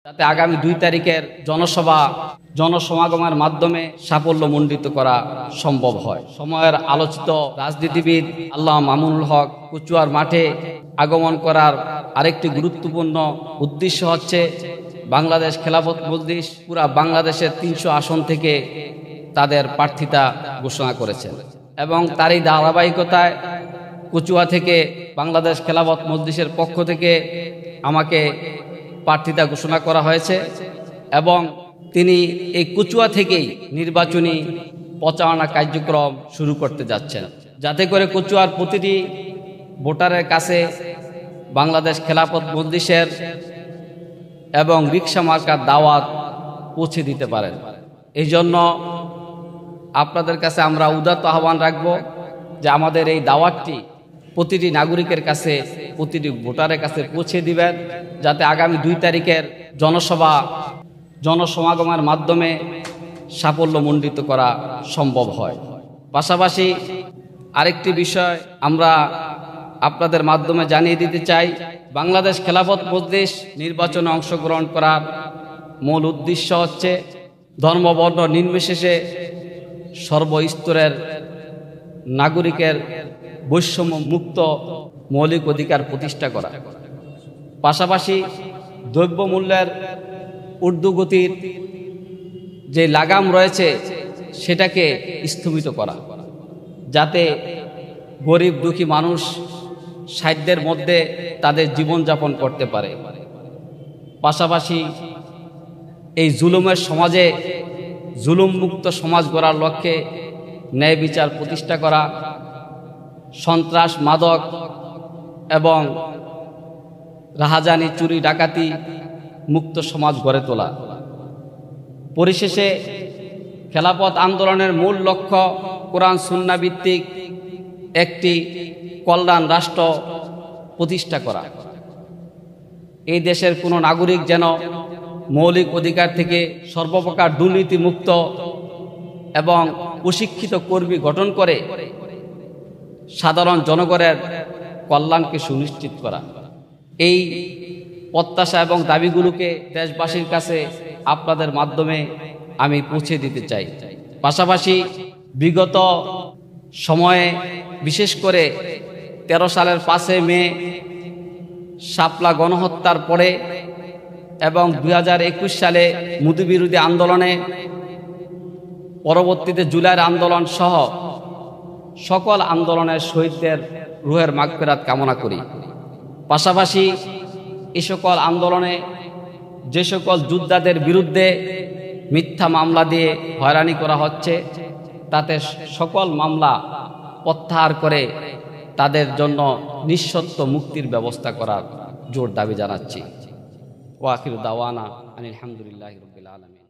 যাতে আগামী 2 তারিখের জনসমাগমের মাধ্যমে সাফল্যমণ্ডিত করা সম্ভব হয়। সময়ের আলোচিত রাজনীতিবিদ আল্লামা মামুনুল হক কচুয়ার মাঠে আগমন করার আরেকটি গুরুত্বপূর্ণ উদ্দেশ্য হচ্ছে বাংলাদেশ খেলাফত মজলিস পুরা বাংলাদেশের 300 আসন থেকে তাদের প্রার্থিতা ঘোষণা করেছেন এবং তারই ধারাবাহিকতায় কচুয়া থেকে বাংলাদেশ খেলাফত মজলিসের পক্ষ থেকে আমাকে প্রার্থিতা ঘোষণা করা হয়েছে এবং তিনি এই কচুয়া থেকেই নির্বাচনী প্রচারণা কার্যক্রম শুরু করতে যাচ্ছেন, যাতে করে কচুয়ার প্রতিটি ভোটারের কাছে বাংলাদেশ খেলাফত মজলিসের এবং রিকশা মার্কার দাওয়াত পৌঁছে দিতে পারেন। এই জন্য আপনাদের কাছে আমরা উদাত্ত আহ্বান রাখব যে আমাদের এই দাওয়াতটি প্রতিটি নাগরিকের কাছে, প্রতিটি ভোটারের কাছে পৌঁছে দিবেন, যাতে আগামী 2 তারিখের জনসমাগমের মাধ্যমে সাফল্যমণ্ডিত করা সম্ভব হয়। পাশাপাশি আরেকটি বিষয় আমরা আপনাদের মাধ্যমে জানিয়ে দিতে চাই, বাংলাদেশ খেলাফত মজলিস নির্বাচনে অংশগ্রহণ করার মূল উদ্দেশ্য হচ্ছে ধর্মবর্ণ নির্বিশেষে সর্বস্তরের নাগরিকের বৈষম্য মুক্ত মৌলিক অধিকার প্রতিষ্ঠা করা, পাশাপাশি দ্রব্যমূল্যের ঊর্ধ্বগতির যে লাগাম রয়েছে সেটাকে স্থগিত করা, যাতে গরিব দুঃখী মানুষ সাধ্যের মধ্যে তাদের জীবনযাপন করতে পারে। পাশাপাশি এই জুলুমের সমাজে জুলুম মুক্ত সমাজ গড়ার লক্ষ্যে ন্যায় বিচার প্রতিষ্ঠা করা, সন্ত্রাস মাদক এবং রাহাজানি চুরি ডাকাতি মুক্ত সমাজ গড়ে তোলা। পরিশেষে খেলাফত আন্দোলনের মূল লক্ষ্য কোরআন সুন্নাহ ভিত্তিক একটি কল্যাণ রাষ্ট্র প্রতিষ্ঠা করা। এই দেশের কোনো নাগরিক যেন মৌলিক অধিকার থেকে সর্বপ্রকার দুর্নীতিমুক্ত এবং প্রশিক্ষিত কর্মী গঠন করে সাধারণ জনগণের কল্যাণকে সুনিশ্চিত করা। এই প্রত্যাশা এবং দাবিগুলোকে দেশবাসীর কাছে আপনাদের মাধ্যমে আমি পৌঁছে দিতে চাই। পাশাপাশি বিগত সময়ে বিশেষ করে 13 সালের 5 মে শাপলা গণহত্যার পরে এবং 2021 সালে মোদি বিরোধী আন্দোলনে, পরবর্তীতে জুলাইয়ের আন্দোলন সহ সকল আন্দোলনের শহীদদের রুহের মাগফিরাত কামনা করি। পাশাপাশি এই সকল আন্দোলনে যে সকল যোদ্ধাদের বিরুদ্ধে মিথ্যা মামলা দিয়ে হয়রানি করা হচ্ছে, তাতে সকল মামলা প্রত্যাহার করে তাদের জন্য নিঃশর্ত মুক্তির ব্যবস্থা করার জোর দাবি জানাচ্ছি। ওয়া আখিরু দাওয়ানা আনিল হামদুলিল্লাহি রাব্বিল আলামিন।